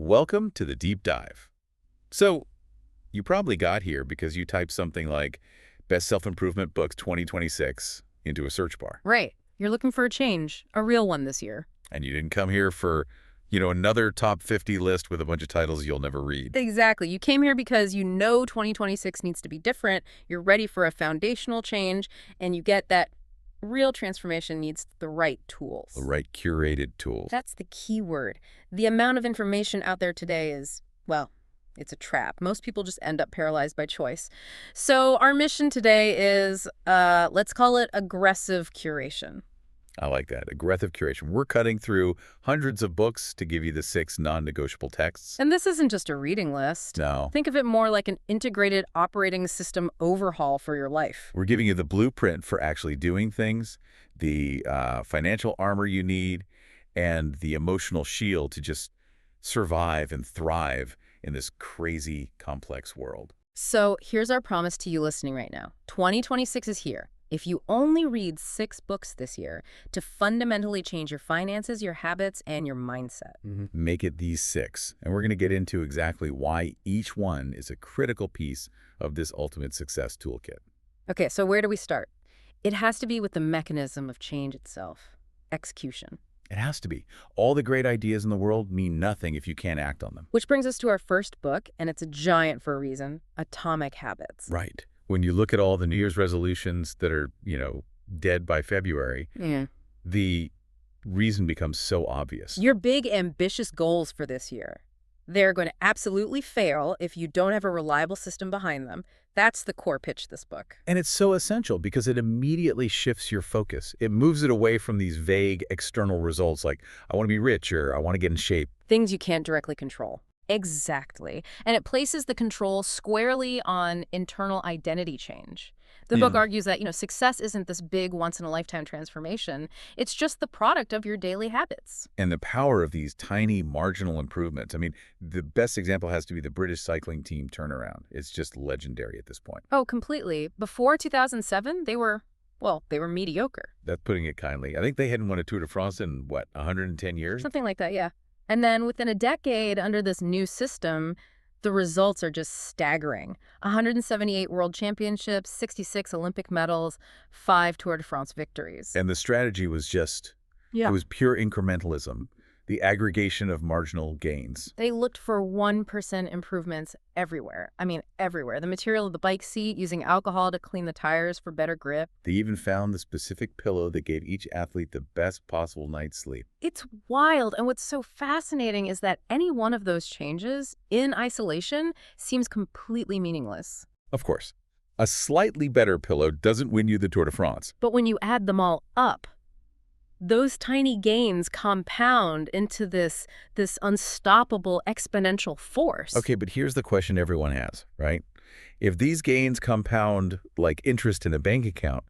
Welcome to the deep dive. So, you probably got here because you typed something like Best Self-Improvement Books 2026 into a search bar. Right. You're looking for a change, a real one this year. And you didn't come here for, another top 50 list with a bunch of titles you'll never read. Exactly. You came here because you know 2026 needs to be different, you're ready for a foundational change, and you get that real transformation needs the right tools. The right curated tools. That's the key word. The amount of information out there today is, well, it's a trap. Most people just end up paralyzed by choice. So our mission today is, let's call it aggressive curation. I like that. Aggressive curation. We're cutting through hundreds of books to give you the 6 non-negotiable texts. And this isn't just a reading list. No. Think of it more like an integrated operating system overhaul for your life. We're giving you the blueprint for actually doing things, the financial armor you need, and the emotional shield to just survive and thrive in this crazy, complex world. So here's our promise to you listening right now. 2026 is here. If you only read 6 books this year to fundamentally change your finances, your habits, and your mindset. Make it these 6. And we're going to get into exactly why each one is a critical piece of this ultimate success toolkit. Okay, so where do we start? It has to be with the mechanism of change itself, execution. It has to be. All the great ideas in the world mean nothing if you can't act on them. Which brings us to our first book, and it's a giant for a reason, Atomic Habits. Right. When you look at all the New Year's resolutions that are, dead by February, Yeah. the reason becomes so obvious. Your big, ambitious goals for this year, they're going to absolutely fail if you don't have a reliable system behind them. That's the core pitch of this book. And it's so essential because it immediately shifts your focus. It moves it away from these vague external results like, I want to be rich or I want to get in shape. Things you can't directly control. Exactly. And it places the control squarely on internal identity change. The book argues that, success isn't this big once-in-a-lifetime transformation. It's just the product of your daily habits. And the power of these tiny marginal improvements. I mean, the best example has to be the British cycling team turnaround. It's just legendary at this point. Oh, completely. Before 2007, they were mediocre. That's putting it kindly. I think they hadn't won a Tour de France in, 110 years? Something like that, yeah. And then within a decade under this new system, the results are just staggering. 178 world championships, 66 Olympic medals, 5 Tour de France victories. And the strategy was it was pure incrementalism, the aggregation of marginal gains. They looked for 1% improvements everywhere. I mean, everywhere. The material of the bike seat, using alcohol to clean the tires for better grip. They even found the specific pillow that gave each athlete the best possible night's sleep. It's wild. And what's so fascinating is that any one of those changes in isolation seems completely meaningless. Of course, a slightly better pillow doesn't win you the Tour de France. But when you add them all up, those tiny gains compound into this unstoppable exponential force. Okay, but here's the question everyone has, right? If these gains compound like interest in a bank account,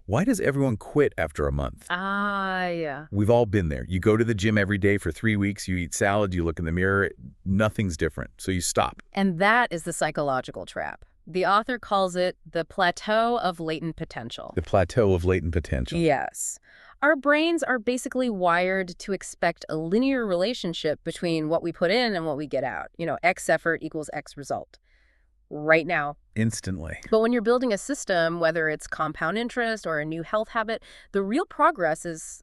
why does everyone quit after a month? Yeah. We've all been there. You go to the gym every day for 3 weeks, you eat salad, you look in the mirror, nothing's different, so you stop. And that is the psychological trap. The author calls it the plateau of latent potential. The plateau of latent potential. Yes. Our brains are basically wired to expect a linear relationship between what we put in and what we get out. X effort equals X result. Right now. Instantly. But when you're building a system, whether it's compound interest or a new health habit, the real progress is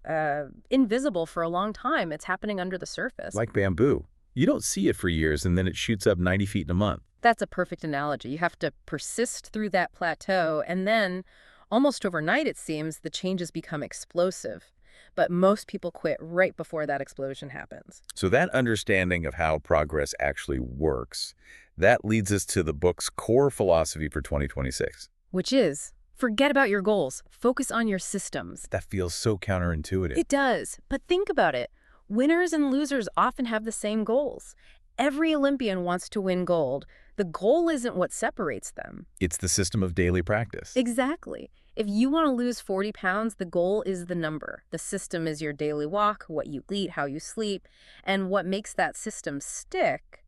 invisible for a long time. It's happening under the surface. Like bamboo. You don't see it for years and then it shoots up 90 feet in a month. That's a perfect analogy. You have to persist through that plateau, and then almost overnight, it seems, the changes become explosive. But most people quit right before that explosion happens. So that understanding of how progress actually works, that leads us to the book's core philosophy for 2026. Which is, forget about your goals. Focus on your systems. That feels so counterintuitive. It does. But think about it. Winners and losers often have the same goals. Every Olympian wants to win gold. The goal isn't what separates them. It's the system of daily practice. Exactly. If you want to lose 40 pounds, the goal is the number. The system is your daily walk, what you eat, how you sleep, and what makes that system stick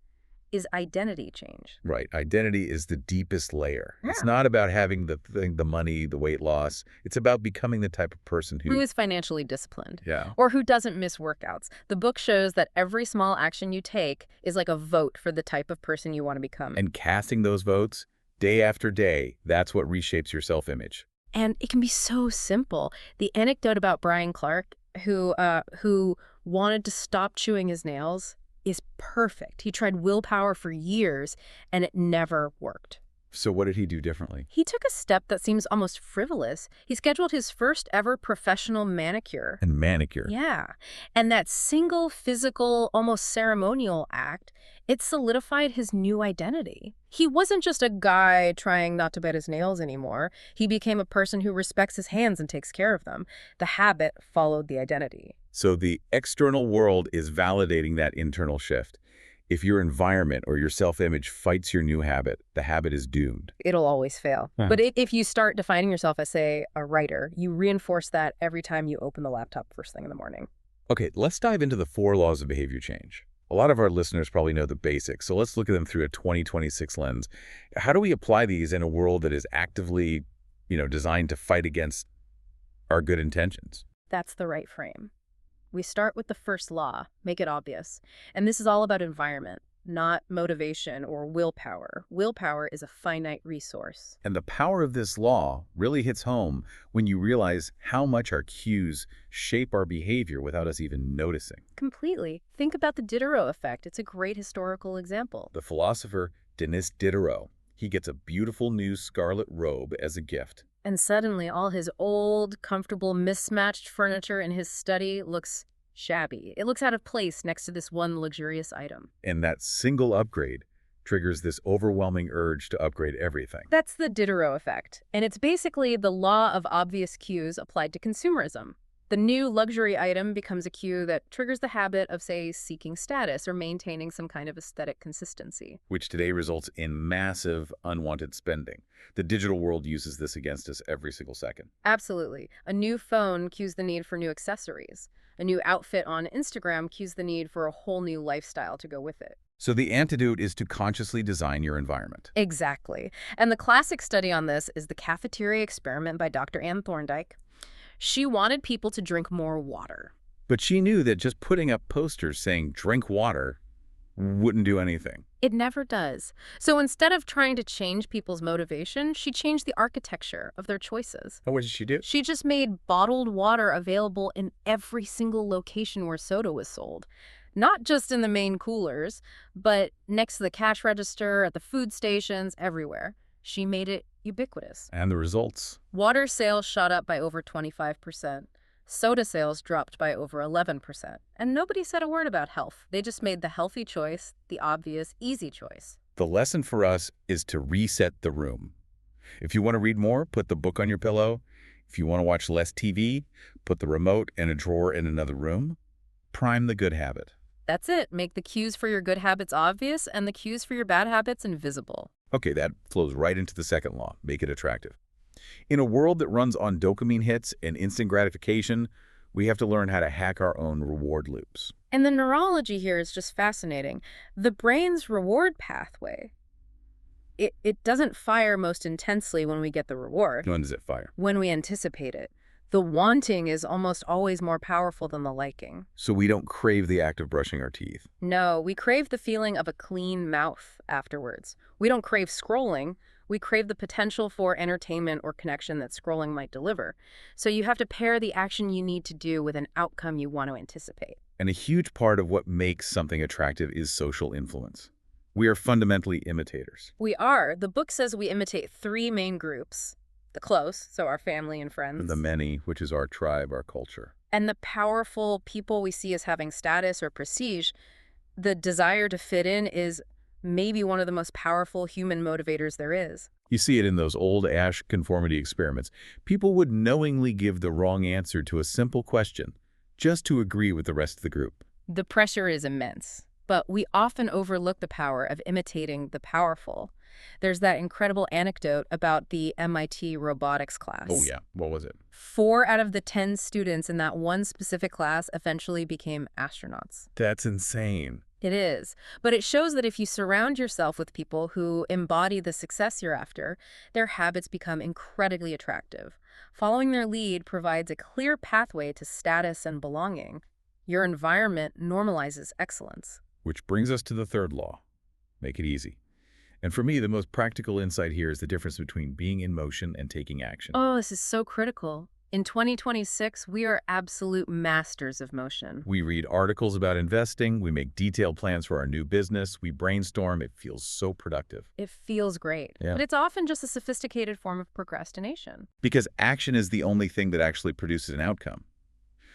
is identity change. Right. Identity is the deepest layer. It's Yeah. not about having the thing, the money, the weight loss. It's about becoming the type of person Who who, is financially disciplined, yeah, or who doesn't miss workouts. The book shows that every small action you take is like a vote for the type of person you want to become. and casting those votes day after day, that's what reshapes your self-image. And it can be so simple. The anecdote about Brian Clark, who wanted to stop chewing his nails, is perfect. He tried willpower for years, and it never worked. So what did he do differently? He took a step that seems almost frivolous. He scheduled his first ever professional manicure. And manicure. Yeah. And that single physical, almost ceremonial act, it solidified his new identity. He wasn't just a guy trying not to bite his nails anymore. He became a person who respects his hands and takes care of them. The habit followed the identity. So the external world is validating that internal shift. If your environment or your self-image fights your new habit, the habit is doomed. It'll always fail. Uh-huh. But if you start defining yourself as, say, a writer, you reinforce that every time you open the laptop first thing in the morning. Okay, let's dive into the 4 laws of behavior change. A lot of our listeners probably know the basics, so let's look at them through a 2026 lens. How do we apply these in a world that is actively, designed to fight against our good intentions? That's the right frame. We start with the first law, make it obvious. And this is all about environment, not motivation or willpower. Willpower is a finite resource. And the power of this law really hits home when you realize how much our cues shape our behavior without us even noticing. Completely. Think about the Diderot effect. It's a great historical example. The philosopher Denis Diderot, he gets a beautiful new scarlet robe as a gift. And suddenly all his old, comfortable, mismatched furniture in his study looks shabby. It looks out of place next to this one luxurious item. And that single upgrade triggers this overwhelming urge to upgrade everything. That's the Diderot effect. And it's basically the law of obvious cues applied to consumerism. The new luxury item becomes a cue that triggers the habit of, say, seeking status or maintaining some kind of aesthetic consistency. Which today results in massive unwanted spending. The digital world uses this against us every single second. Absolutely. A new phone cues the need for new accessories. A new outfit on Instagram cues the need for a whole new lifestyle to go with it. So the antidote is to consciously design your environment. Exactly. And the classic study on this is the cafeteria experiment by Dr. Ann Thorndike. She wanted people to drink more water. But she knew that just putting up posters saying drink water wouldn't do anything. It never does. So instead of trying to change people's motivation, she changed the architecture of their choices. Oh, what did she do? She just made bottled water available in every single location where soda was sold. Not just in the main coolers, but next to the cash register, at the food stations, everywhere. She made it ubiquitous. And the results? Water sales shot up by over 25%. Soda sales dropped by over 11%. And nobody said a word about health. They just made the healthy choice, the obvious, easy choice. The lesson for us is to reset the room. If you want to read more, put the book on your pillow. If you want to watch less TV, put the remote in a drawer in another room. Prime the good habit. That's it. Make the cues for your good habits obvious and the cues for your bad habits invisible. Okay, that flows right into the second law. Make it attractive. In a world that runs on dopamine hits and instant gratification, we have to learn how to hack our own reward loops. And the neurology here is just fascinating. The brain's reward pathway, it doesn't fire most intensely when we get the reward. When does it fire? When we anticipate it. The wanting is almost always more powerful than the liking. So we don't crave the act of brushing our teeth. No, we crave the feeling of a clean mouth afterwards. We don't crave scrolling. We crave the potential for entertainment or connection that scrolling might deliver. So you have to pair the action you need to do with an outcome you want to anticipate. And a huge part of what makes something attractive is social influence. We are fundamentally imitators. We are. The book says we imitate 3 main groups. The close, so our family and friends. And the many, which is our tribe, our culture. And the powerful people we see as having status or prestige. The desire to fit in is maybe one of the most powerful human motivators there is. You see it in those old Asch conformity experiments. People would knowingly give the wrong answer to a simple question, just to agree with the rest of the group. The pressure is immense, but we often overlook the power of imitating the powerful. There's that incredible anecdote about the MIT robotics class. Oh yeah, what was it? 4 out of the 10 students in that one specific class eventually became astronauts. That's insane. It is. But it shows that if you surround yourself with people who embody the success you're after, their habits become incredibly attractive. Following their lead provides a clear pathway to status and belonging. Your environment normalizes excellence. Which brings us to the third law. Make it easy. And for me, the most practical insight here is the difference between being in motion and taking action. Oh, this is so critical. In 2026, we are absolute masters of motion. We read articles about investing, we make detailed plans for our new business, we brainstorm. It feels so productive. It feels great, Yeah. but it's often just a sophisticated form of procrastination. Because action is the only thing that actually produces an outcome.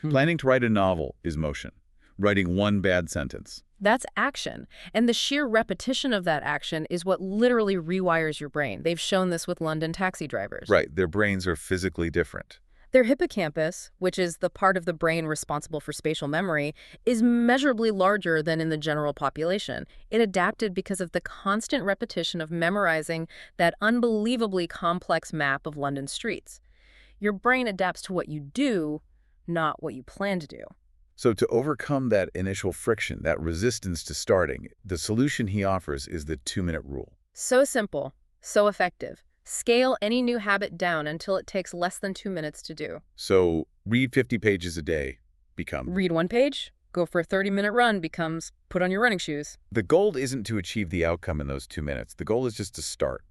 Planning to write a novel is motion. Writing one bad sentence. That's action. And the sheer repetition of that action is what literally rewires your brain. They've shown this with London taxi drivers. Right, their brains are physically different. Their hippocampus, which is the part of the brain responsible for spatial memory, is measurably larger than in the general population. It adapted because of the constant repetition of memorizing that unbelievably complex map of London streets. Your brain adapts to what you do, not what you plan to do. So to overcome that initial friction, that resistance to starting, the solution he offers is the 2-minute rule. So simple, so effective. Scale any new habit down until it takes less than 2 minutes to do. So read 50 pages a day become. Read one page, go for a 30-minute run becomes put on your running shoes. The goal isn't to achieve the outcome in those 2 minutes. The goal is just to start,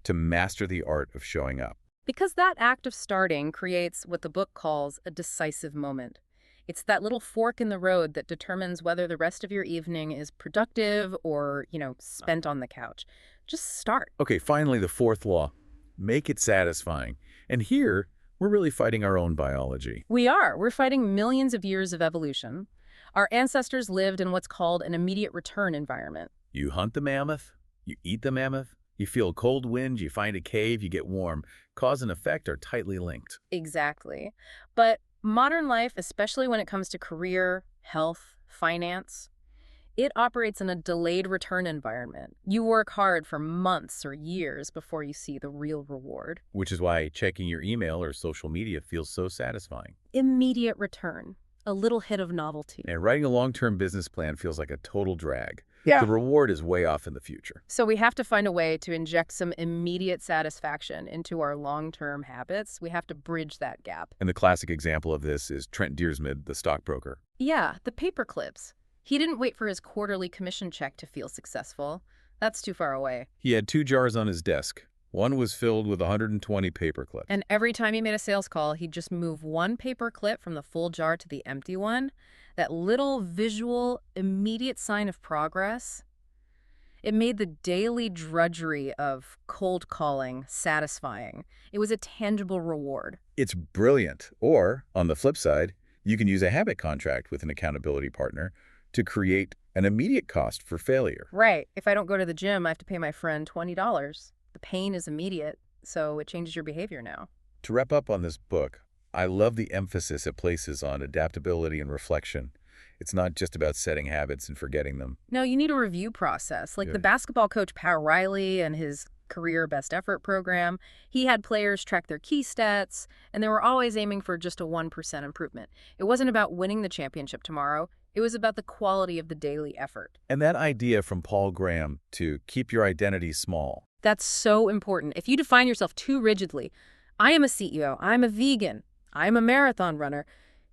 to master the art of showing up. Because that act of starting creates what the book calls a decisive moment. It's that little fork in the road that determines whether the rest of your evening is productive or, spent on the couch. Just start. Okay, finally, the fourth law. Make it satisfying. And here, we're really fighting our own biology. We are. We're fighting millions of years of evolution. Our ancestors lived in what's called an immediate return environment. You hunt the mammoth, you eat the mammoth, you feel a cold wind, you find a cave, you get warm. Cause and effect are tightly linked. Exactly. But modern life, especially when it comes to career, health, finance, it operates in a delayed return environment. You work hard for months or years before you see the real reward. Which is why checking your email or social media feels so satisfying. Immediate return. A little hit of novelty. And writing a long-term business plan feels like a total drag. Yeah. The reward is way off in the future. So we have to find a way to inject some immediate satisfaction into our long-term habits. We have to bridge that gap. And the classic example of this is Trent Deersmid, the stockbroker. Yeah, the paper clips. He didn't wait for his quarterly commission check to feel successful. That's too far away. He had 2 jars on his desk. One was filled with 120 paper clips. And every time he made a sales call, he'd just move one paper clip from the full jar to the empty one. That little visual, immediate sign of progress. It made the daily drudgery of cold calling satisfying. It was a tangible reward. It's brilliant. Or, on the flip side, you can use a habit contract with an accountability partner to create an immediate cost for failure. Right. If I don't go to the gym, I have to pay my friend $20. The pain is immediate, so it changes your behavior now. To wrap up on this book, I love the emphasis it places on adaptability and reflection. It's not just about setting habits and forgetting them. No, you need a review process. Like Yeah. the basketball coach Pat Riley and his career best effort program, he had players track their key stats, and they were always aiming for just a 1% improvement. It wasn't about winning the championship tomorrow. It was about the quality of the daily effort. And that idea from Paul Graham to keep your identity small. That's so important. If you define yourself too rigidly, I am a CEO, I'm a vegan, I'm a marathon runner,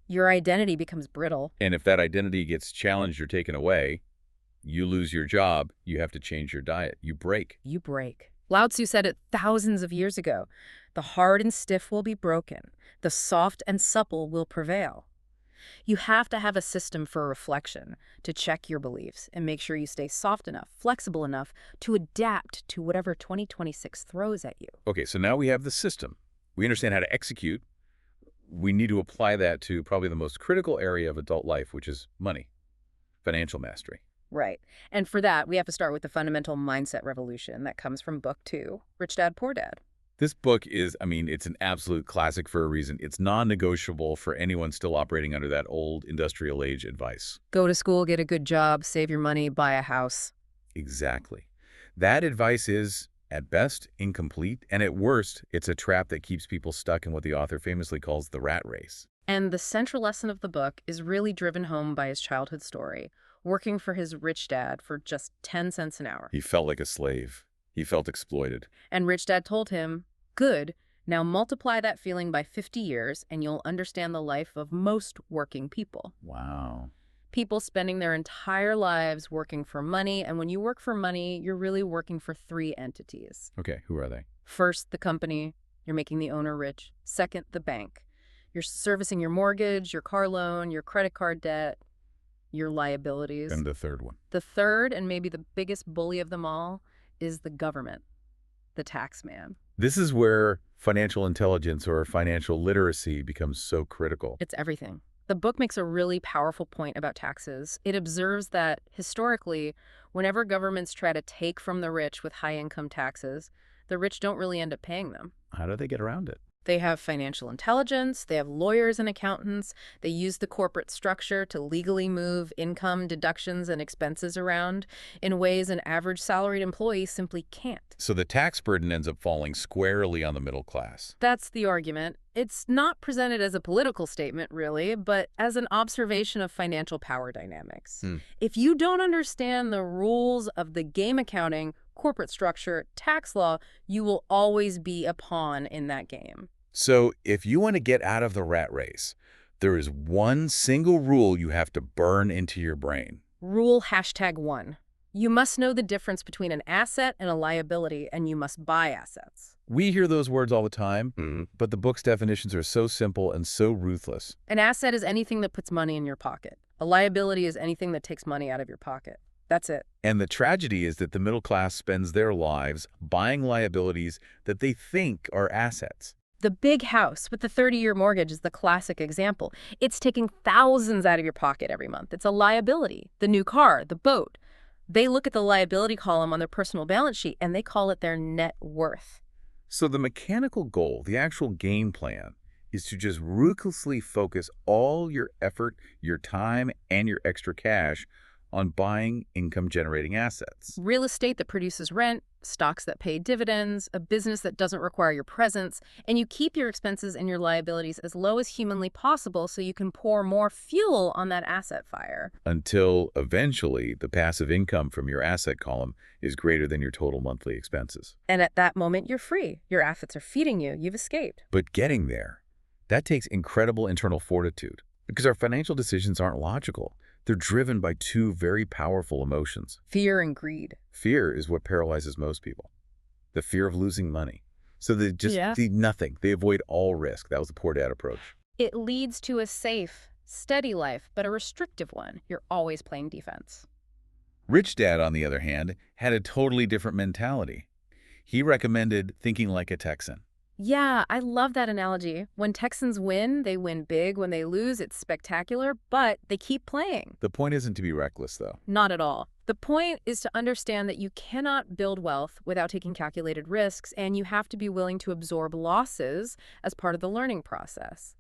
your identity becomes brittle. And if that identity gets challenged or taken away, you lose your job, you have to change your diet, you break. You break. Lao Tzu said it thousands of years ago. The hard and stiff will be broken. The soft and supple will prevail. You have to have a system for reflection to check your beliefs and make sure you stay soft enough, flexible enough to adapt to whatever 2026 throws at you. Okay, so now we have the system. We understand how to execute. We need to apply that to probably the most critical area of adult life, which is money, financial mastery. Right. And for that, we have to start with the fundamental mindset revolution that comes from book 2, Rich Dad, Poor Dad. This book is, it's an absolute classic for a reason. It's non-negotiable for anyone still operating under that old industrial age advice. Go to school, get a good job, save your money, buy a house. Exactly. That advice is, at best, incomplete, and at worst, it's a trap that keeps people stuck in what the author famously calls the rat race. And the central lesson of the book is really driven home by his childhood story. working for his rich dad for just 10 cents an hour. He felt like a slave. He felt exploited. And rich dad told him, "Good, now multiply that feeling by 50 years and you'll understand the life of most working people." Wow. People spending their entire lives working for money, and when you work for money, you're really working for three entities. Okay, who are they? First, the company. You're making the owner rich. Second, the bank. You're servicing your mortgage, your car loan, your credit card debt, your liabilities. And the third one. The third, and maybe the biggest bully of them all, is the government, the tax man. This is where financial intelligence or financial literacy becomes so critical. It's everything. The book makes a really powerful point about taxes. It observes that, historically, whenever governments try to take from the rich with high-income taxes, the rich don't really end up paying them. How do they get around it? They have financial intelligence, they have lawyers and accountants, they use the corporate structure to legally move income, deductions, and expenses around in ways an average salaried employee simply can't. So the tax burden ends up falling squarely on the middle class. That's the argument. It's not presented as a political statement, really, but as an observation of financial power dynamics. If you don't understand the rules of the game accounting, corporate structure, tax law, you will always be a pawn in that game. So if you want to get out of the rat race, there is one single rule you have to burn into your brain. Rule #1. You must know the difference between an asset and a liability, and you must buy assets. We hear those words all the time, but the book's definitions are so simple and so ruthless. An asset is anything that puts money in your pocket. A liability is anything that takes money out of your pocket. That's it. And the tragedy is that the middle class spends their lives buying liabilities that they think are assets. The big house with the 30-year mortgage is the classic example. It's taking thousands out of your pocket every month. It's a liability. The new car, the boat. They look at the liability column on their personal balance sheet and they call it their net worth. So the mechanical goal, the actual game plan, is to just ruthlessly focus all your effort, your time, and your extra cash on buying income-generating assets. Real estate that produces rent, stocks that pay dividends, a business that doesn't require your presence, and you keep your expenses and your liabilities as low as humanly possible so you can pour more fuel on that asset fire. Until eventually the passive income from your asset column is greater than your total monthly expenses. And at that moment, you're free. Your assets are feeding you. You've escaped. But getting there, that takes incredible internal fortitude because our financial decisions aren't logical. They're driven by two very powerful emotions. Fear and greed. Fear is what paralyzes most people. The fear of losing money. So they just do nothing. They avoid all risk. That was the poor dad approach. It leads to a safe, steady life, but a restrictive one. You're always playing defense. Rich Dad, on the other hand, had a totally different mentality. He recommended thinking like a Texan. Yeah, I love that analogy. When Texans win, they win big. When they lose, it's spectacular, but they keep playing. The point isn't to be reckless, though. Not at all. The point is to understand that you cannot build wealth without taking calculated risks, and you have to be willing to absorb losses as part of the learning process.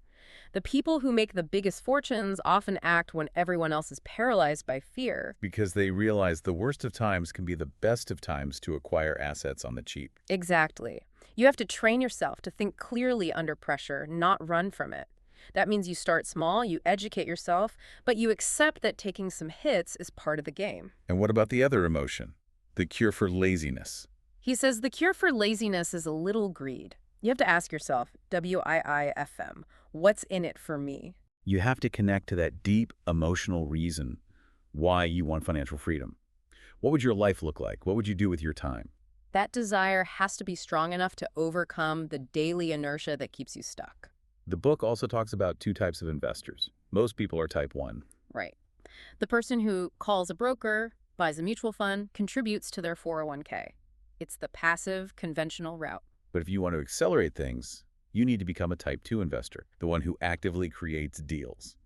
The people who make the biggest fortunes often act when everyone else is paralyzed by fear. Because they realize the worst of times can be the best of times to acquire assets on the cheap. Exactly. You have to train yourself to think clearly under pressure, not run from it. That means you start small, you educate yourself, but you accept that taking some hits is part of the game. And what about the other emotion? The cure for laziness. He says the cure for laziness is a little greed. You have to ask yourself, WIIFM, what's in it for me? You have to connect to that deep emotional reason why you want financial freedom. What would your life look like? What would you do with your time? That desire has to be strong enough to overcome the daily inertia that keeps you stuck. The book also talks about two types of investors. Most people are type 1. Right. The person who calls a broker, buys a mutual fund, contributes to their 401k. It's the passive, conventional route. But if you want to accelerate things, you need to become a type 2 investor, the one who actively creates deals.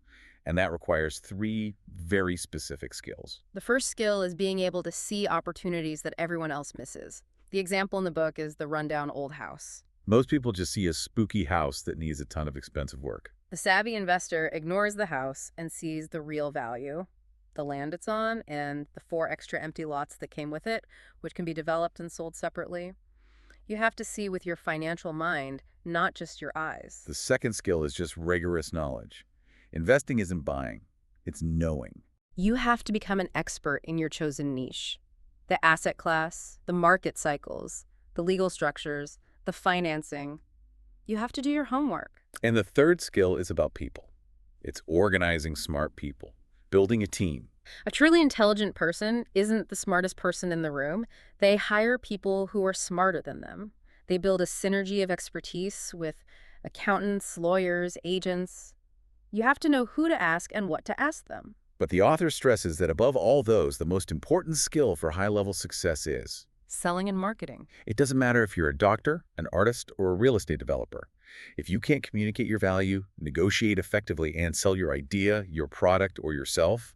And that requires 3 very specific skills. The first skill is being able to see opportunities that everyone else misses. The example in the book is the rundown old house. Most people just see a spooky house that needs a ton of expensive work. The savvy investor ignores the house and sees the real value, the land it's on, and the 4 extra empty lots that came with it, which can be developed and sold separately. You have to see with your financial mind, not just your eyes. The second skill is just rigorous knowledge. Investing isn't buying, it's knowing. You have to become an expert in your chosen niche. The asset class, the market cycles, the legal structures, the financing. You have to do your homework. And the third skill is about people. It's organizing smart people, building a team. A truly intelligent person isn't the smartest person in the room. They hire people who are smarter than them. They build a synergy of expertise with accountants, lawyers, agents. You have to know who to ask and what to ask them. But the author stresses that above all those, the most important skill for high-level success is Selling and marketing. it doesn't matter if you're a doctor, an artist, or a real estate developer. If you can't communicate your value, negotiate effectively, and sell your idea, your product, or yourself,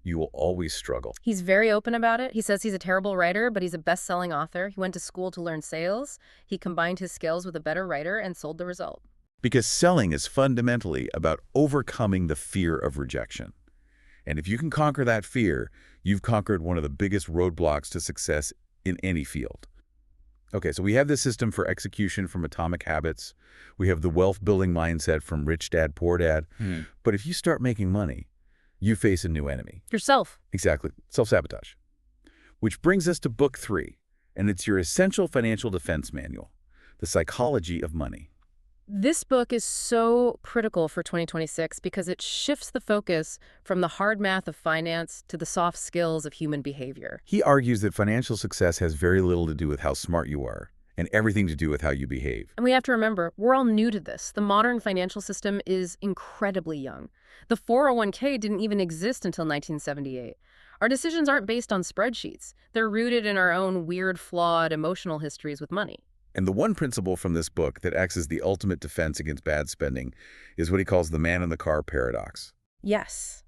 you will always struggle. He's very open about it. He says he's a terrible writer, but he's a best-selling author. He went to school to learn sales. He combined his skills with a better writer and sold the result. Because selling is fundamentally about overcoming the fear of rejection. And if you can conquer that fear, you've conquered one of the biggest roadblocks to success in any field. Okay, so we have this system for execution from Atomic Habits. We have the wealth-building mindset from Rich Dad, Poor Dad. But if you start making money, you face a new enemy. Yourself. Exactly. Self-sabotage. Which brings us to book 3, and it's your essential financial defense manual, The Psychology of Money. This book is so critical for 2026 because it shifts the focus from the hard math of finance to the soft skills of human behavior. He argues that financial success has very little to do with how smart you are and everything to do with how you behave. And we have to remember, we're all new to this. The modern financial system is incredibly young. The 401k didn't even exist until 1978. Our decisions aren't based on spreadsheets. They're rooted in our own weird, flawed emotional histories with money. And the one principle from this book that acts as the ultimate defense against bad spending is what he calls the man in the car paradox. Yes.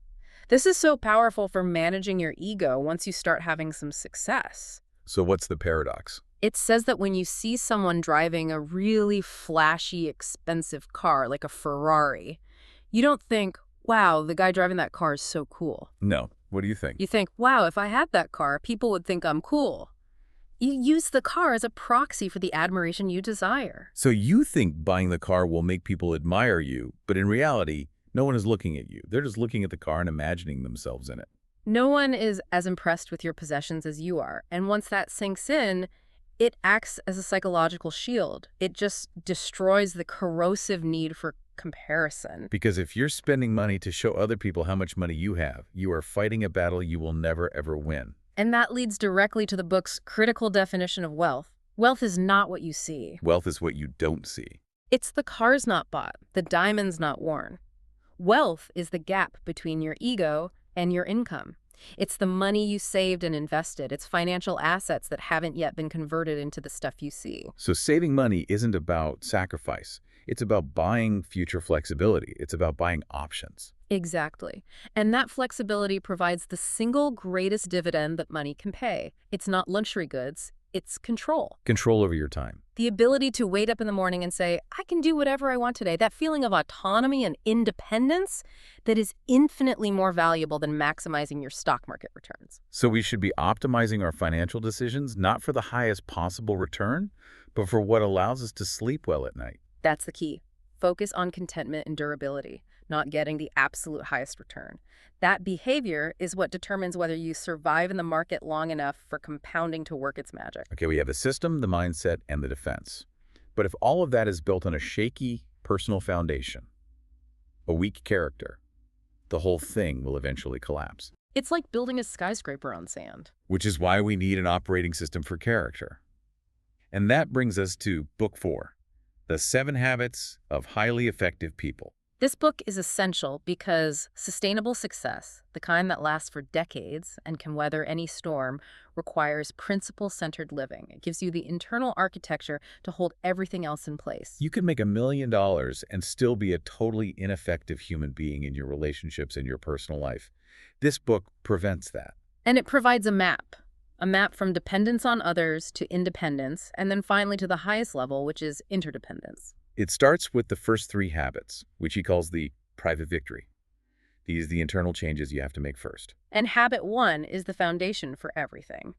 This is so powerful for managing your ego once you start having some success. So what's the paradox? It says that when you see someone driving a really flashy, expensive car, like a Ferrari, you don't think, wow, the guy driving that car is so cool. No. What do you think? You think, wow, if I had that car, people would think I'm cool. You use the car as a proxy for the admiration you desire. So you think buying the car will make people admire you, but in reality, no one is looking at you. They're just looking at the car and imagining themselves in it. No one is as impressed with your possessions as you are. And once that sinks in, it acts as a psychological shield. It just destroys the corrosive need for comparison. Because if you're spending money to show other people how much money you have, you are fighting a battle you will never, ever win. And that leads directly to the book's critical definition of wealth. Wealth is not what you see. Wealth is what you don't see. It's the cars not bought, the diamonds not worn. Wealth is the gap between your ego and your income. It's the money you saved and invested. It's financial assets that haven't yet been converted into the stuff you see. So saving money isn't about sacrifice. It's about buying future flexibility. It's about buying options. Exactly. And that flexibility provides the single greatest dividend that money can pay. It's not luxury goods, it's control. Control over your time. The ability to wake up in the morning and say, I can do whatever I want today. That feeling of autonomy and independence that is infinitely more valuable than maximizing your stock market returns. So we should be optimizing our financial decisions, not for the highest possible return, but for what allows us to sleep well at night. That's the key. Focus on contentment and durability, not getting the absolute highest return. That behavior is what determines whether you survive in the market long enough for compounding to work its magic. Okay, we have the system, the mindset, and the defense. But if all of that is built on a shaky personal foundation, a weak character, the whole thing will eventually collapse. It's like building a skyscraper on sand. Which is why we need an operating system for character. And that brings us to Book 4, The 7 Habits of Highly Effective People. This book is essential because sustainable success, the kind that lasts for decades and can weather any storm, requires principle-centered living. It gives you the internal architecture to hold everything else in place. You can make $1 million and still be a totally ineffective human being in your relationships and your personal life. This book prevents that. And it provides a map from dependence on others to independence, and then finally to the highest level, which is interdependence. It starts with the first 3 habits, which he calls the private victory. These are the internal changes you have to make first. And habit 1 is the foundation for everything.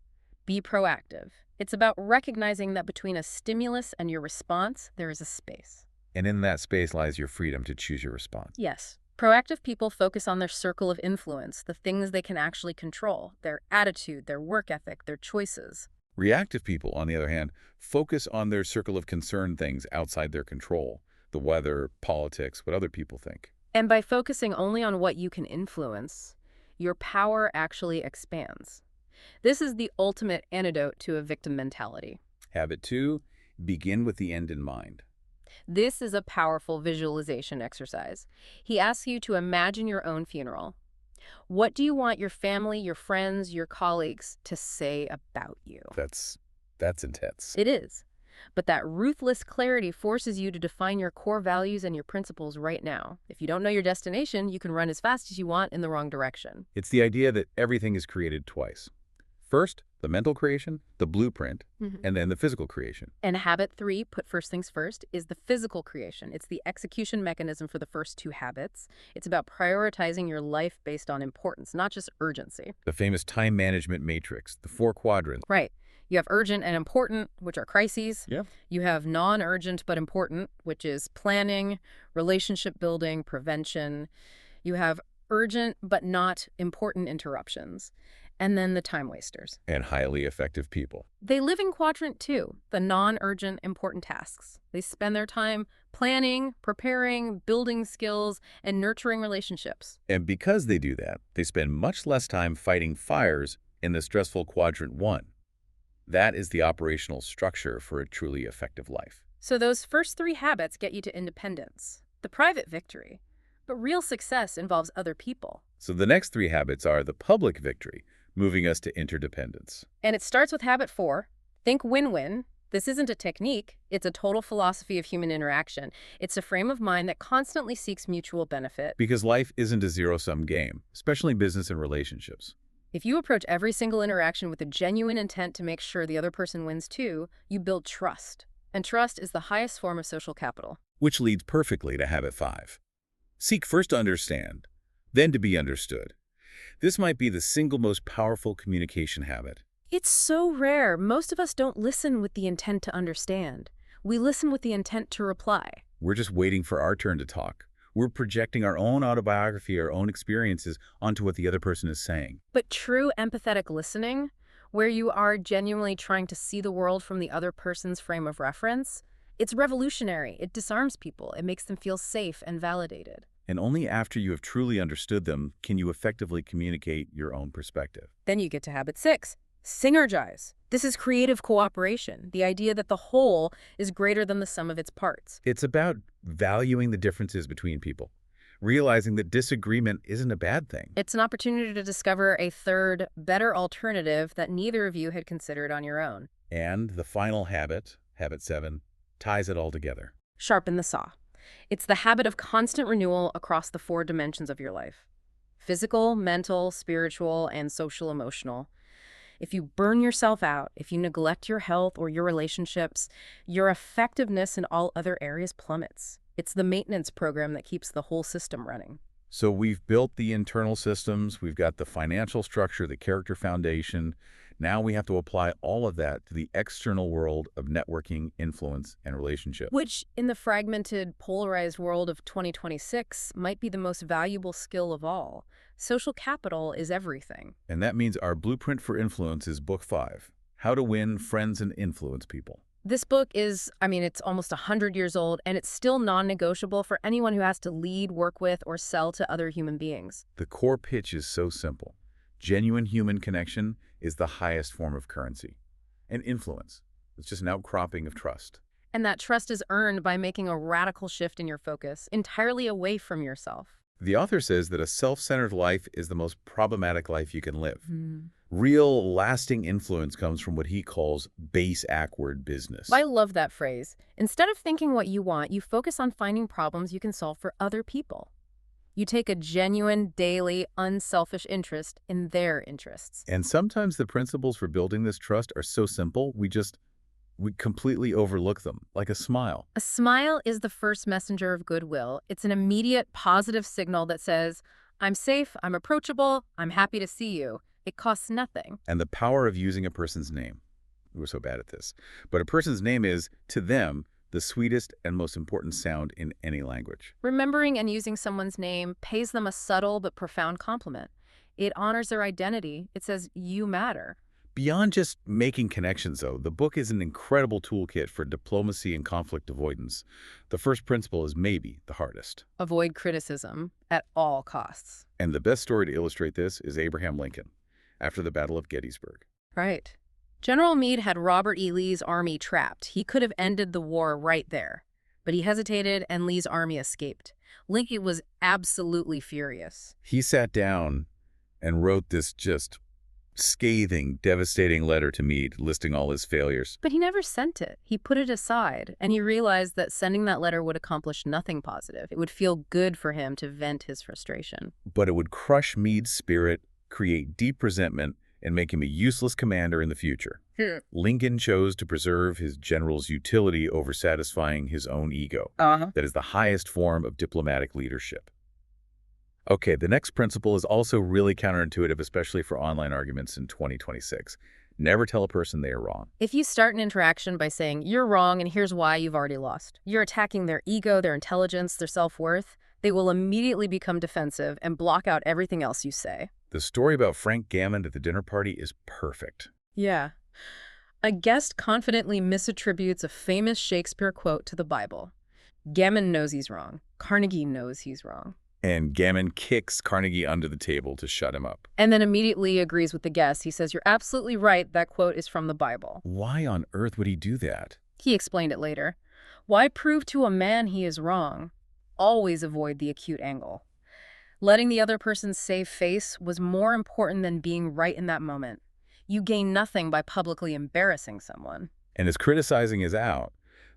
Be proactive. It's about recognizing that between a stimulus and your response, there is a space. And in that space lies your freedom to choose your response. Yes. Proactive people focus on their circle of influence, the things they can actually control, their attitude, their work ethic, their choices. Reactive people, on the other hand, focus on their circle of concern, things outside their control, the weather, politics, what other people think. And by focusing only on what you can influence, your power actually expands. This is the ultimate antidote to a victim mentality. Habit 2, begin with the end in mind. This is a powerful visualization exercise. He asks you to imagine your own funeral. What do you want your family, your friends, your colleagues to say about you? That's intense. It is. But that ruthless clarity forces you to define your core values and your principles right now. If you don't know your destination, you can run as fast as you want in the wrong direction. It's the idea that everything is created twice. First, the mental creation, the blueprint, and then the physical creation. And habit 3, put first things first, is the physical creation. It's the execution mechanism for the first 2 habits. It's about prioritizing your life based on importance, not just urgency. The famous time management matrix, the 4 quadrants. Right. You have urgent and important, which are crises. Yeah. You have non-urgent but important, which is planning, relationship building, prevention. You have urgent but not important interruptions. And then the time wasters. And highly effective people. They live in quadrant 2, the non-urgent important tasks. They spend their time planning, preparing, building skills, and nurturing relationships. And because they do that, they spend much less time fighting fires in the stressful quadrant 1. That is the operational structure for a truly effective life. So those first 3 habits get you to independence, the private victory. But real success involves other people. So the next 3 habits are the public victory, moving us to interdependence. And it starts with habit 4, think win-win. This isn't a technique, it's a total philosophy of human interaction. It's a frame of mind that constantly seeks mutual benefit. Because life isn't a zero-sum game, especially in business and relationships. If you approach every single interaction with a genuine intent to make sure the other person wins too, you build trust. And trust is the highest form of social capital. Which leads perfectly to habit 5. Seek first to understand, then to be understood. This might be the single most powerful communication habit. It's so rare. Most of us don't listen with the intent to understand. We listen with the intent to reply. We're just waiting for our turn to talk. We're projecting our own autobiography, our own experiences onto what the other person is saying. But true empathetic listening, where you are genuinely trying to see the world from the other person's frame of reference, it's revolutionary. It disarms people. It makes them feel safe and validated. And only after you have truly understood them can you effectively communicate your own perspective. Then you get to habit 6, synergize. This is creative cooperation, the idea that the whole is greater than the sum of its parts. It's about valuing the differences between people, realizing that disagreement isn't a bad thing. It's an opportunity to discover a third, better alternative that neither of you had considered on your own. And the final habit, habit 7, ties it all together. Sharpen the saw. It's the habit of constant renewal across the 4 dimensions of your life: physical, mental, spiritual, and social emotional. If you burn yourself out, if you neglect your health or your relationships, your effectiveness in all other areas plummets. It's the maintenance program that keeps the whole system running. So we've built the internal systems, we've got the financial structure, the character foundation. Now we have to apply all of that to the external world of networking, influence, and relationship. Which, in the fragmented, polarized world of 2026, might be the most valuable skill of all. Social capital is everything. And that means our blueprint for influence is book 5, How to Win Friends and Influence People. This book is, it's almost 100 years old, and it's still non-negotiable for anyone who has to lead, work with, or sell to other human beings. The core pitch is so simple. Genuine human connection is the highest form of currency. And influence, it's just an outcropping of trust. And that trust is earned by making a radical shift in your focus, entirely away from yourself. The author says that a self-centered life is the most problematic life you can live. Real, lasting influence comes from what he calls base-ackward business. I love that phrase. Instead of thinking what you want, you focus on finding problems you can solve for other people. You take a genuine, daily, unselfish interest in their interests. And sometimes the principles for building this trust are so simple, we completely overlook them, like a smile. A smile is the first messenger of goodwill. It's an immediate, positive signal that says, I'm safe, I'm approachable, I'm happy to see you. It costs nothing. And the power of using a person's name. We're so bad at this. But a person's name is, to them, the sweetest and most important sound in any language. Remembering and using someone's name pays them a subtle but profound compliment. It honors their identity. It says, you matter. Beyond just making connections, though, the book is an incredible toolkit for diplomacy and conflict avoidance. The first principle is maybe the hardest. Avoid criticism at all costs. And the best story to illustrate this is Abraham Lincoln, after the Battle of Gettysburg. Right. General Meade had Robert E. Lee's army trapped. He could have ended the war right there. But he hesitated, and Lee's army escaped. Lincoln was absolutely furious. He sat down and wrote this just scathing, devastating letter to Meade, listing all his failures. But he never sent it. He put it aside, and he realized that sending that letter would accomplish nothing positive. It would feel good for him to vent his frustration. But it would crush Meade's spirit, create deep resentment, and make him a useless commander in the future. Lincoln chose to preserve his general's utility over satisfying his own ego. That is the highest form of diplomatic leadership. Okay, the next principle is also really counterintuitive, especially for online arguments in 2026. Never tell a person they are wrong. If you start an interaction by saying, you're wrong and here's why, you've already lost. You're attacking their ego, their intelligence, their self-worth. They will immediately become defensive and block out everything else you say. The story about Frank Gammon at the dinner party is perfect. Yeah. A guest confidently misattributes a famous Shakespeare quote to the Bible. Gammon knows he's wrong. Carnegie knows he's wrong. And Gammon kicks Carnegie under the table to shut him up. And then immediately agrees with the guest. He says, you're absolutely right. That quote is from the Bible. Why on earth would he do that? He explained it later. Why prove to a man he is wrong? Always avoid the acute angle. Letting the other person save face was more important than being right in that moment. You gain nothing by publicly embarrassing someone. And as criticizing is out,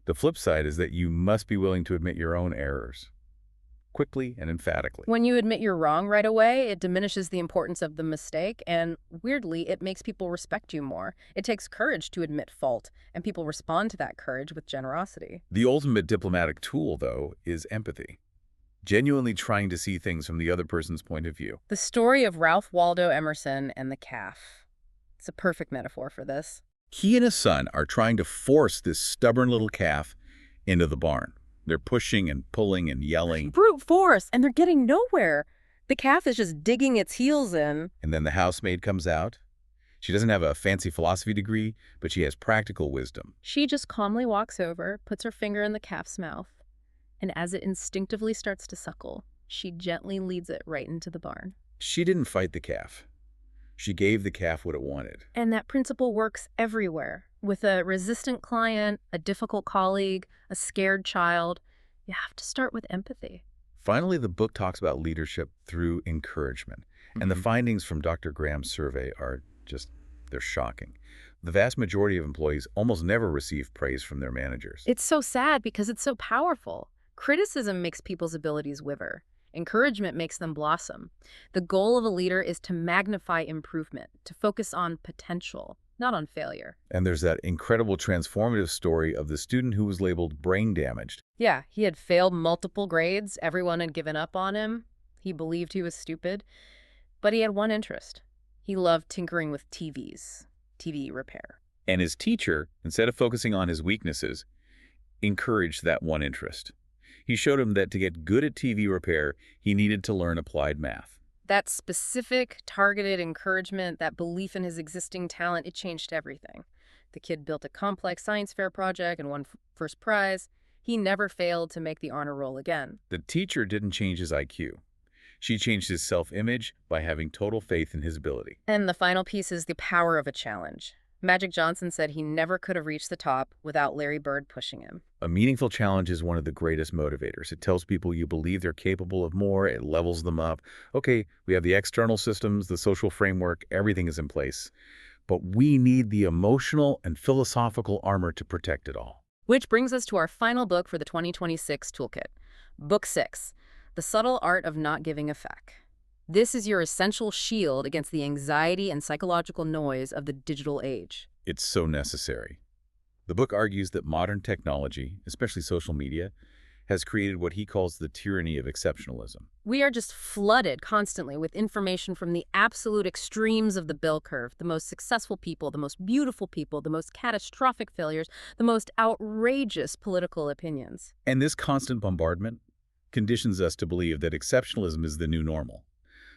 the flip side is that you must be willing to admit your own errors, quickly and emphatically. When you admit you're wrong right away, it diminishes the importance of the mistake, and weirdly, it makes people respect you more. It takes courage to admit fault, and people respond to that courage with generosity. The ultimate diplomatic tool, though, is empathy. Genuinely trying to see things from the other person's point of view. The story of Ralph Waldo Emerson and the calf. It's a perfect metaphor for this. He and his son are trying to force this stubborn little calf into the barn. They're pushing and pulling and yelling. Brute force, and they're getting nowhere. The calf is just digging its heels in. And then the housemaid comes out. She doesn't have a fancy philosophy degree, but she has practical wisdom. She just calmly walks over, puts her finger in the calf's mouth, and as it instinctively starts to suckle, she gently leads it right into the barn. She didn't fight the calf. She gave the calf what it wanted. And that principle works everywhere. With a resistant client, a difficult colleague, a scared child, you have to start with empathy. Finally, the book talks about leadership through encouragement. And the findings from Dr. Graham's survey are they're shocking. The vast majority of employees almost never receive praise from their managers. It's so sad because it's so powerful. Criticism makes people's abilities wither. Encouragement makes them blossom. The goal of a leader is to magnify improvement, to focus on potential, not on failure. And there's that incredible transformative story of the student who was labeled brain damaged. Yeah, he had failed multiple grades. Everyone had given up on him. He believed he was stupid. But he had one interest. He loved tinkering with TVs, TV repair. And his teacher, instead of focusing on his weaknesses, encouraged that one interest. He showed him that to get good at TV repair, he needed to learn applied math. That specific, targeted encouragement, that belief in his existing talent, it changed everything. The kid built a complex science fair project and won first prize. He never failed to make the honor roll again. The teacher didn't change his IQ. She changed his self-image by having total faith in his ability. And the final piece is the power of a challenge. Magic Johnson said he never could have reached the top without Larry Bird pushing him. A meaningful challenge is one of the greatest motivators. It tells people you believe they're capable of more. It levels them up. Okay, we have the external systems, the social framework, everything is in place. But we need the emotional and philosophical armor to protect it all. Which brings us to our final book for the 2026 toolkit. Book 6, The Subtle Art of Not Giving a Feck. This is your essential shield against the anxiety and psychological noise of the digital age. It's so necessary. The book argues that modern technology, especially social media, has created what he calls the tyranny of exceptionalism. We are just flooded constantly with information from the absolute extremes of the bell curve. The most successful people, the most beautiful people, the most catastrophic failures, the most outrageous political opinions. And this constant bombardment conditions us to believe that exceptionalism is the new normal.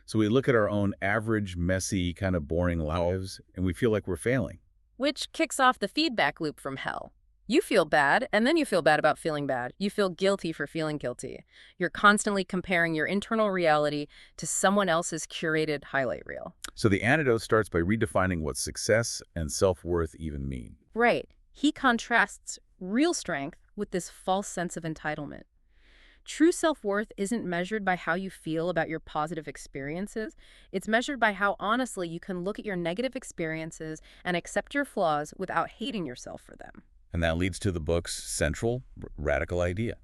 So we look at our own average, messy, kind of boring lives, and we feel like we're failing. Which kicks off the feedback loop from hell. You feel bad, and then you feel bad about feeling bad. You feel guilty for feeling guilty. You're constantly comparing your internal reality to someone else's curated highlight reel. So the antidote starts by redefining what success and self-worth even mean. Right. He contrasts real strength with this false sense of entitlement. True self-worth isn't measured by how you feel about your positive experiences. It's measured by how honestly you can look at your negative experiences and accept your flaws without hating yourself for them. And that leads to the book's central, radical idea.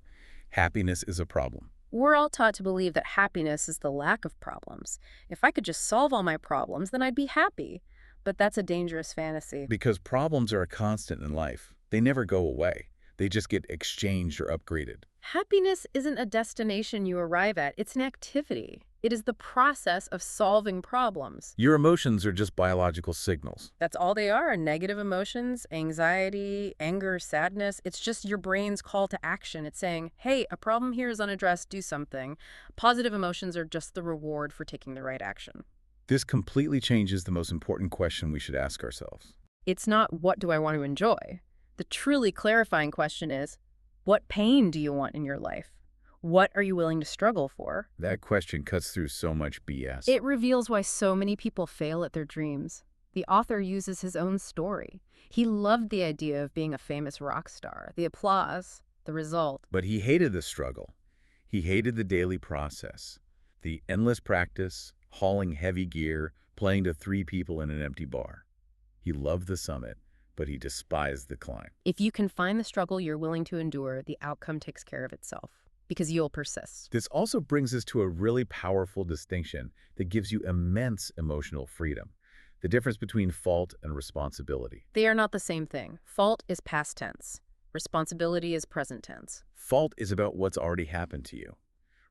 Happiness is a problem. We're all taught to believe that happiness is the lack of problems. If I could just solve all my problems, then I'd be happy. But that's a dangerous fantasy. Because problems are a constant in life. They never go away. They just get exchanged or upgraded. Happiness isn't a destination you arrive at. It's an activity. It is the process of solving problems. Your emotions are just biological signals. That's all they are. Negative emotions, anxiety, anger, sadness. It's just your brain's call to action. It's saying, hey, a problem here is unaddressed, do something. Positive emotions are just the reward for taking the right action. This completely changes the most important question we should ask ourselves. It's not, what do I want to enjoy? The truly clarifying question is, what pain do you want in your life? What are you willing to struggle for? That question cuts through so much BS. It reveals why so many people fail at their dreams. The author uses his own story. He loved the idea of being a famous rock star, the applause, the result. But he hated the struggle. He hated the daily process, the endless practice, hauling heavy gear, playing to 3 people in an empty bar. He loved the summit, but he despised the climb. If you can find the struggle you're willing to endure, the outcome takes care of itself, because you'll persist. This also brings us to a really powerful distinction that gives you immense emotional freedom. The difference between fault and responsibility. They are not the same thing. Fault is past tense. Responsibility is present tense. Fault is about what's already happened to you.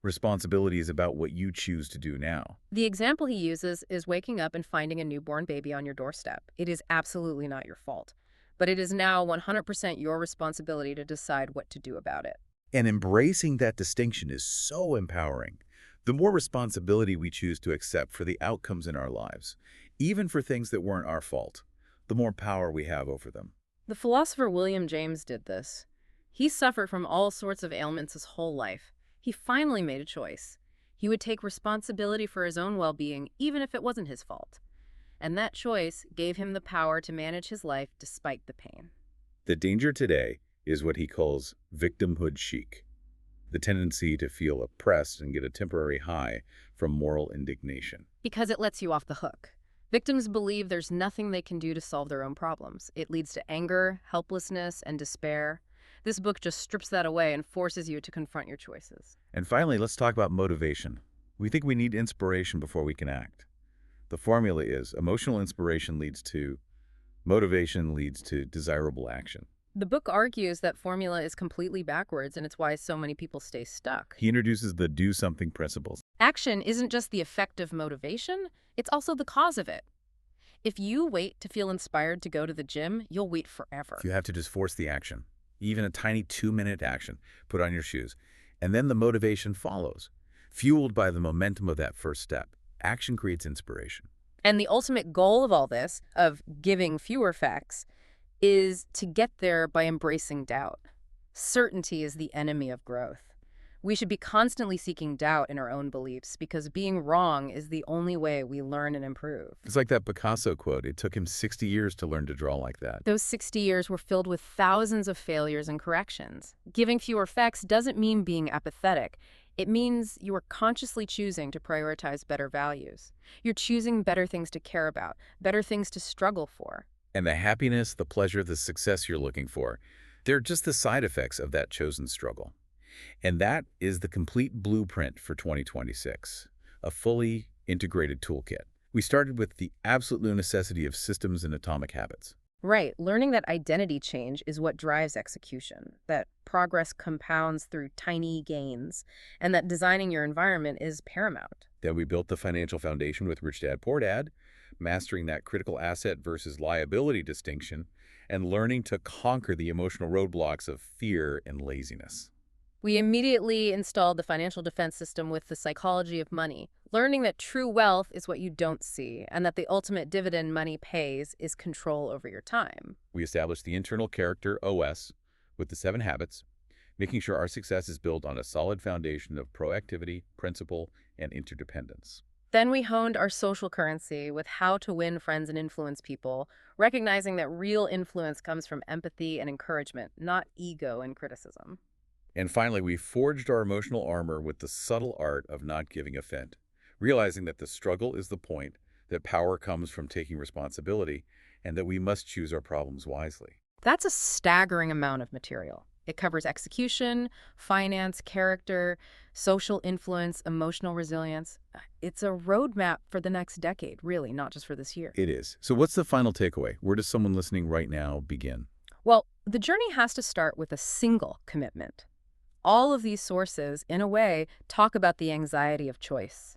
Responsibility is about what you choose to do now. The example he uses is waking up and finding a newborn baby on your doorstep. It is absolutely not your fault, but it is now 100% your responsibility to decide what to do about it. And embracing that distinction is so empowering. The more responsibility we choose to accept for the outcomes in our lives, even for things that weren't our fault, the more power we have over them. The philosopher William James did this. He suffered from all sorts of ailments his whole life. He finally made a choice. He would take responsibility for his own well-being, even if it wasn't his fault. And that choice gave him the power to manage his life despite the pain. The danger today is what he calls victimhood chic, the tendency to feel oppressed and get a temporary high from moral indignation. Because it lets you off the hook. Victims believe there's nothing they can do to solve their own problems. It leads to anger, helplessness, and despair. This book just strips that away and forces you to confront your choices. And finally, let's talk about motivation. We think we need inspiration before we can act. The formula is emotional inspiration leads to motivation leads to desirable action. The book argues that formula is completely backwards, and it's why so many people stay stuck. He introduces the do something principles. Action isn't just the effect of motivation, it's also the cause of it. If you wait to feel inspired to go to the gym, you'll wait forever. You have to just force the action. Even a tiny 2-minute action, put on your shoes. And then the motivation follows. Fueled by the momentum of that first step, action creates inspiration. And the ultimate goal of all this, of giving fewer facts, is to get there by embracing doubt. Certainty is the enemy of growth. We should be constantly seeking doubt in our own beliefs because being wrong is the only way we learn and improve. It's like that Picasso quote, it took him 60 years to learn to draw like that. Those 60 years were filled with thousands of failures and corrections. Giving fewer facts doesn't mean being apathetic. It means you are consciously choosing to prioritize better values. You're choosing better things to care about, better things to struggle for. And the happiness, the pleasure, the success you're looking for, they're just the side effects of that chosen struggle. And that is the complete blueprint for 2026, a fully integrated toolkit. We started with the absolute necessity of systems and atomic habits. Right. Learning that identity change is what drives execution, that progress compounds through tiny gains, and that designing your environment is paramount. Then we built the financial foundation with Rich Dad, Poor Dad, mastering that critical asset versus liability distinction, and learning to conquer the emotional roadblocks of fear and laziness. We immediately installed the financial defense system with the psychology of money, learning that true wealth is what you don't see, and that the ultimate dividend money pays is control over your time. We established the internal character OS with the 7 habits, making sure our success is built on a solid foundation of proactivity, principle, and interdependence. Then we honed our social currency with how to win friends and influence people, recognizing that real influence comes from empathy and encouragement, not ego and criticism. And finally, we forged our emotional armor with the subtle art of not giving offense, realizing that the struggle is the point, that power comes from taking responsibility, and that we must choose our problems wisely. That's a staggering amount of material. It covers execution, finance, character, social influence, emotional resilience. It's a roadmap for the next decade, really, not just for this year. It is. So what's the final takeaway? Where does someone listening right now begin? Well, the journey has to start with a single commitment. All of these sources, in a way, talk about the anxiety of choice.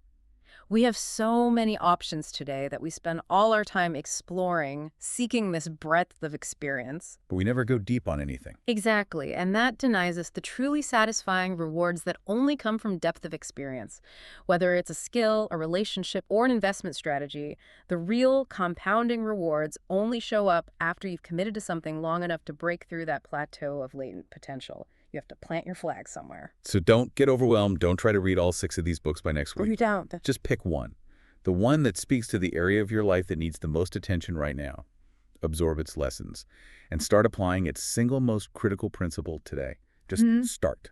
We have so many options today that we spend all our time exploring, seeking this breadth of experience. But we never go deep on anything. Exactly, and that denies us the truly satisfying rewards that only come from depth of experience. Whether it's a skill, a relationship, or an investment strategy, the real compounding rewards only show up after you've committed to something long enough to break through that plateau of latent potential. You have to plant your flag somewhere. So don't get overwhelmed. Don't try to read all 6 of these books by next Or you week. don't. Just pick one. The one that speaks to the area of your life that needs the most attention right now. Absorb its lessons and start applying its single most critical principle today. Just start.